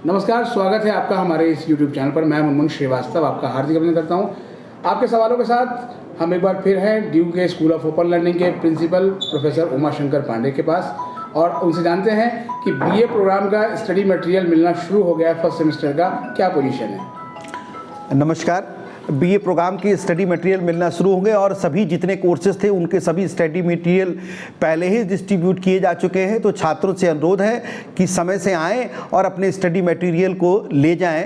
नमस्कार, स्वागत है आपका हमारे इस YouTube चैनल पर। मैं मुनमुन श्रीवास्तव आपका हार्दिक अभिनंदन करता हूं। आपके सवालों के साथ हम एक बार फिर हैं ड्यू के स्कूल ऑफ ओपन लर्निंग के प्रिंसिपल प्रोफेसर उमाशंकर पांडे के पास और उनसे जानते हैं कि BA प्रोग्राम का स्टडी मटेरियल मिलना शुरू हो गया है। फर्स्ट सेमेस्टर का क्या पोजीशन है? नमस्कार। BA प्रोग्राम की स्टडी मटेरियल मिलना शुरू होंगे और सभी जितने कोर्सेज थे उनके सभी स्टडी मटेरियल पहले ही डिस्ट्रीब्यूट किए जा चुके हैं। तो छात्रों से अनुरोध है कि समय से आएँ और अपने स्टडी मटेरियल को ले जाएं।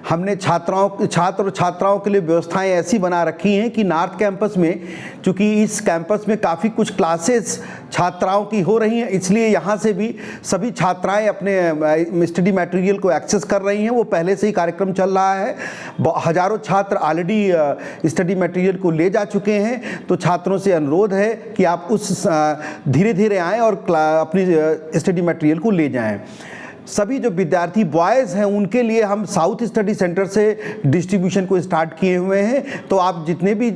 हमने छात्र और छात्राओं के लिए व्यवस्थाएं ऐसी बना रखी हैं कि नॉर्थ कैंपस में, चूँकि इस कैंपस में काफ़ी कुछ क्लासेस छात्राओं की हो रही हैं, इसलिए यहाँ से भी सभी छात्राएं अपने स्टडी मटेरियल को एक्सेस कर रही हैं। वो पहले से ही कार्यक्रम चल रहा है। हज़ारों छात्र ऑलरेडी स्टडी मटेरियल को ले जा चुके हैं। तो छात्रों से अनुरोध है कि आप धीरे धीरे आएँ और अपनी स्टडी मटेरियल को ले जाएँ। सभी जो विद्यार्थी बॉयज़ हैं उनके लिए हम साउथ स्टडी सेंटर से डिस्ट्रीब्यूशन को स्टार्ट किए हुए हैं। तो आप जितने भी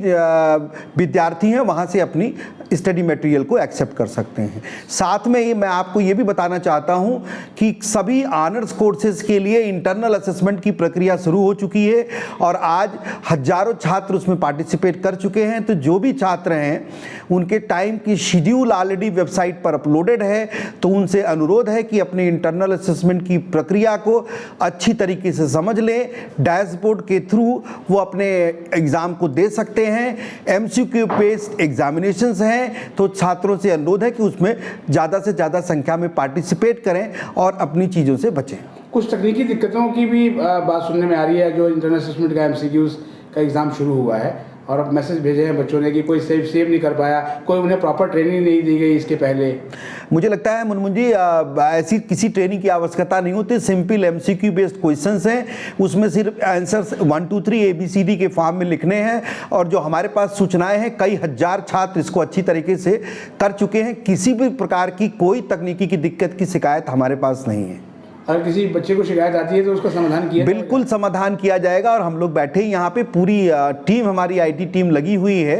विद्यार्थी हैं वहाँ से अपनी स्टडी मटेरियल को एक्सेप्ट कर सकते हैं। साथ में ही मैं आपको ये भी बताना चाहता हूँ कि सभी ऑनर्स कोर्सेज के लिए इंटरनल असेसमेंट की प्रक्रिया शुरू हो चुकी है और आज हज़ारों छात्र उसमें पार्टिसिपेट कर चुके हैं। तो जो भी छात्र हैं उनके टाइम की शेड्यूल ऑलरेडी वेबसाइट पर अपलोडेड है। तो उनसे अनुरोध है कि अपने इंटरनल असेसमेंट की प्रक्रिया को अच्छी तरीके से समझ लें। डैशबोर्ड के थ्रू वो अपने एग्ज़ाम को दे सकते हैं। MCQ बेस्ड एग्जामिनेशंस हैं। तो छात्रों से अनुरोध है कि उसमें ज़्यादा से ज़्यादा संख्या में पार्टिसिपेट करें और अपनी चीज़ों से बचें। कुछ तकनीकी दिक्कतों की भी बात सुनने में आ रही है। जो इंटरनल असेसमेंट का MCQs का एग्ज़ाम शुरू हुआ है और अब मैसेज भेजे हैं बच्चों ने कि कोई सेव नहीं कर पाया, कोई उन्हें प्रॉपर ट्रेनिंग नहीं दी गई इसके पहले। मुझे लगता है मुनमुन जी ऐसी किसी ट्रेनिंग की आवश्यकता नहीं होती। सिंपल MCQ बेस्ड क्वेश्चंस हैं, उसमें सिर्फ आंसर्स 1 2 3 ABCD के फॉर्म में लिखने हैं। और जो हमारे पास सूचनाएं हैं, कई हज़ार छात्र इसको अच्छी तरीके से कर चुके हैं। किसी भी प्रकार की कोई तकनीकी की दिक्कत की शिकायत हमारे पास नहीं है। अगर किसी बच्चे को शिकायत आती है तो उसका समाधान किया बिल्कुल समाधान किया जाएगा। और हम लोग बैठे ही यहाँ पे पूरी टीम, हमारी IT टीम लगी हुई है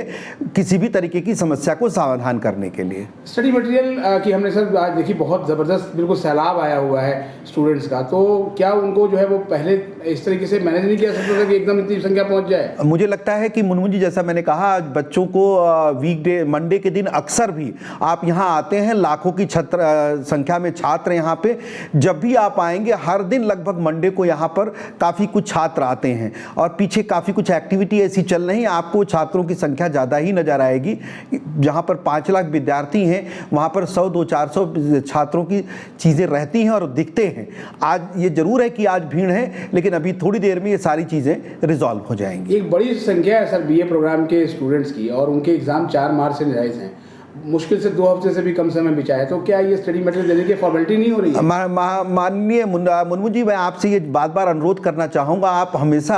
किसी भी तरीके की समस्या को समाधान करने के लिए। स्टडी मटेरियल की हमने सर आज देखी, बहुत ज़बरदस्त बिल्कुल सैलाब आया हुआ है स्टूडेंट्स का। तो क्या उनको जो है वो पहले इस तरीके से मैनेज नहीं किया सकता था कि एकदम इतनी संख्या पहुँच जाए? मुझे लगता है कि मुनमुन जी, जैसा मैंने कहा, बच्चों को वीकडे मंडे के दिन अक्सर भी आप यहाँ आते हैं। लाखों की संख्या में छात्र यहाँ पे जब भी आप आएंगे, हर दिन लगभग मंडे को यहाँ पर काफ़ी कुछ छात्र आते हैं और पीछे काफ़ी कुछ एक्टिविटी ऐसी चल रही है। आपको छात्रों की संख्या ज़्यादा ही नज़र आएगी। जहाँ पर 5 लाख विद्यार्थी हैं वहाँ पर 100-200-400 छात्रों की चीज़ें रहती हैं और दिखते हैं। आज ये ज़रूर है कि आज भीड़ है, लेकिन अभी थोड़ी देर में ये सारी चीज़ें रिजॉल्व हो जाएंगी। एक बड़ी संख्या है सर BA प्रोग्राम के स्टूडेंट्स की और उनके एग्ज़ाम 4 मार्च से निर्धारित हैं। मुश्किल से 2 हफ्ते से भी कम समय बिचा है। तो क्या ये स्टडी मटेरियल देने की फॉर्मेलिटी नहीं हो रही है? माननीय मुनमुन जी, मैं आपसे ये बार अनुरोध करना चाहूँगा, आप हमेशा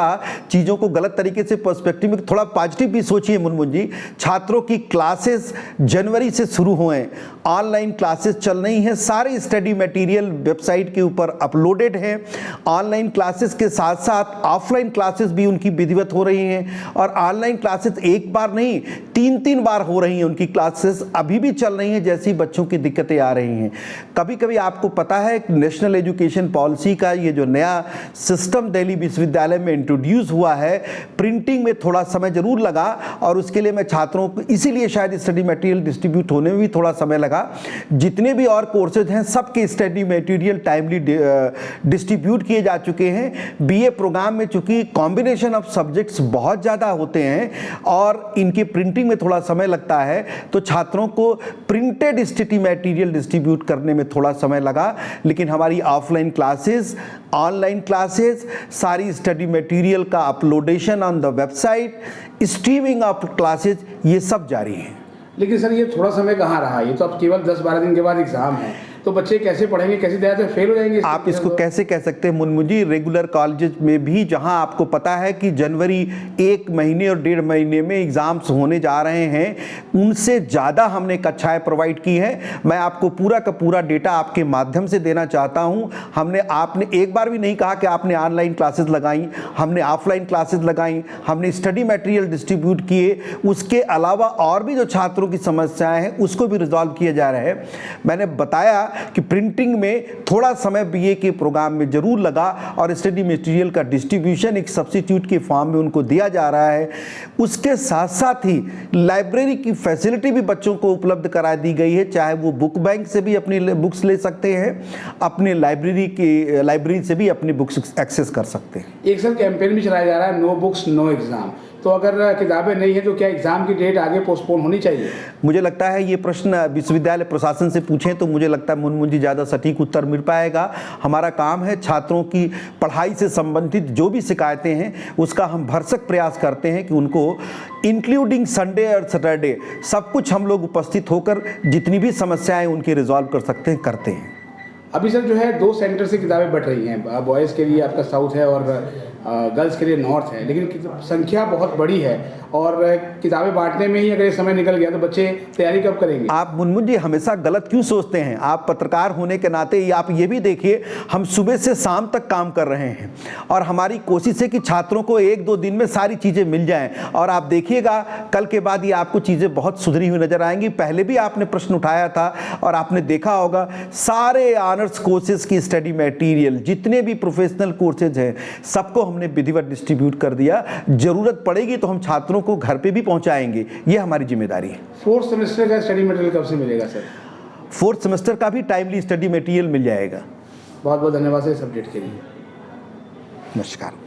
चीज़ों को गलत तरीके से पर्सपेक्टिव में थोड़ा पॉजिटिव भी सोचिए। मुनमुन जी, छात्रों की क्लासेस जनवरी से शुरू हुए, ऑनलाइन क्लासेस चल रही हैं। सारे स्टडी मटेरियल वेबसाइट के ऊपर अपलोडेड हैं। ऑनलाइन क्लासेस के साथ साथ ऑफलाइन क्लासेस भी उनकी विधिवत हो रही हैं और ऑनलाइन क्लासेस एक बार नहीं 3 बार हो रही हैं। उनकी क्लासेस अभी भी चल रही हैं, जैसी बच्चों की दिक्कतें आ रही हैं। कभी कभी आपको पता है नेशनल एजुकेशन पॉलिसी का ये जो नया सिस्टम दिल्ली विश्वविद्यालय में इंट्रोड्यूस हुआ है, प्रिंटिंग में थोड़ा समय जरूर लगा और उसके लिए मैं छात्रों को इसीलिए शायद स्टडी मटेरियल डिस्ट्रीब्यूट होने में भी थोड़ा समय लगा। जितने भी और कोर्सेज हैं सबके स्टडी मटेरियल टाइमली डिस्ट्रीब्यूट किए जा चुके हैं। BA प्रोग्राम में चूंकि कॉम्बिनेशन ऑफ सब्जेक्ट्स बहुत ज़्यादा होते हैं और इनकी प्रिंटिंग में थोड़ा समय लगता है, तो छात्रों को प्रिंटेड स्टडी मटेरियल डिस्ट्रीब्यूट करने में थोड़ा समय लगा। लेकिन हमारी ऑफलाइन क्लासेस, ऑनलाइन क्लासेस, सारी स्टडी मटेरियल का uploadation on the website, streaming of classes, ये सब जारी है। लेकिन सर ये थोड़ा समय कहाँ रहा? ये तो अब केवल 10-12 दिन के बाद एग्ज़ाम है, तो बच्चे कैसे पढ़ेंगे, कैसे तैयार से फेल हो जाएंगे? आप इसको कैसे कह सकते हैं मुनमुन जी? रेगुलर कॉलेज में भी जहां आपको पता है कि जनवरी 1 महीने और 1.5 महीने में एग्जाम्स होने जा रहे हैं, उनसे ज़्यादा हमने कक्षाएं प्रोवाइड की हैं। मैं आपको पूरा का पूरा डेटा आपके माध्यम से देना चाहता हूं। आपने एक बार भी नहीं कहा कि आपने ऑनलाइन क्लासेस लगाई, हमने ऑफलाइन क्लासेस लगाई, हमने स्टडी मटेरियल डिस्ट्रीब्यूट किए। उसके अलावा और भी जो छात्रों की समस्याएं हैं उसको भी रिजॉल्व किया जा रहा है। मैंने बताया कि प्रिंटिंग में थोड़ा समय बीए के प्रोग्राम में जरूर लगा और स्टडी मटेरियल का डिस्ट्रीब्यूशन एक सब्स्टिट्यूट के फॉर्म में उनको दिया जा रहा है। उसके साथ साथ ही लाइब्रेरी की फैसिलिटी भी बच्चों को उपलब्ध करा दी गई है, चाहे वो बुक बैंक से भी अपनी बुक्स ले सकते हैं, अपने लाइब्रेरी से भी अपनी बुक्स एक्सेस कर सकते हैं। एक सर कैंपेन भी चलाया जा रहा है, नो बुक्स नो एग्ज़ाम। तो अगर किताबें नहीं है तो क्या एग्ज़ाम की डेट आगे पोस्टपोन होनी चाहिए? मुझे लगता है ये प्रश्न विश्वविद्यालय प्रशासन से पूछें तो मुझे लगता है मुनमुन जी ज़्यादा सटीक उत्तर मिल पाएगा। हमारा काम है छात्रों की पढ़ाई से संबंधित जो भी शिकायतें हैं उसका हम भरसक प्रयास करते हैं कि उनको इंक्लूडिंग संडे और सैटरडे सब कुछ हम लोग उपस्थित होकर जितनी भी समस्याएं उनकी रिजॉल्व कर सकते हैं करते हैं। अभी सर जो है 2 सेंटर से किताबें बट रही हैं, बॉयज़ के लिए आपका साउथ है और गर्ल्स के लिए नॉर्थ है, लेकिन संख्या बहुत बड़ी है और किताबें बांटने में ही अगर ये समय निकल गया तो बच्चे तैयारी कब करेंगे? आप मुनमुन जी हमेशा गलत क्यों सोचते हैं? आप पत्रकार होने के नाते आप ये भी देखिए हम सुबह से शाम तक काम कर रहे हैं और हमारी कोशिश है कि छात्रों को 1-2 दिन में सारी चीज़ें मिल जाएं और आप देखिएगा कल के बाद ये आपको चीज़ें बहुत सुधरी हुई नजर आएंगी। पहले भी आपने प्रश्न उठाया था और आपने देखा होगा सारे ऑनर्स कोर्सेज की स्टडी मटेरियल जितने भी प्रोफेशनल कोर्सेज हैं सबको हमने विधिवत डिस्ट्रीब्यूट कर दिया। जरूरत पड़ेगी तो हम छात्रों को घर पे भी पहुंचाएंगे, ये हमारी जिम्मेदारी है। 4th सेमेस्टर का स्टडी मटेरियल कब से मिलेगा सर? 4th सेमेस्टर का भी टाइमली स्टडी मटेरियल मिल जाएगा। बहुत बहुत धन्यवाद सर इस अपडेट के लिए। नमस्कार।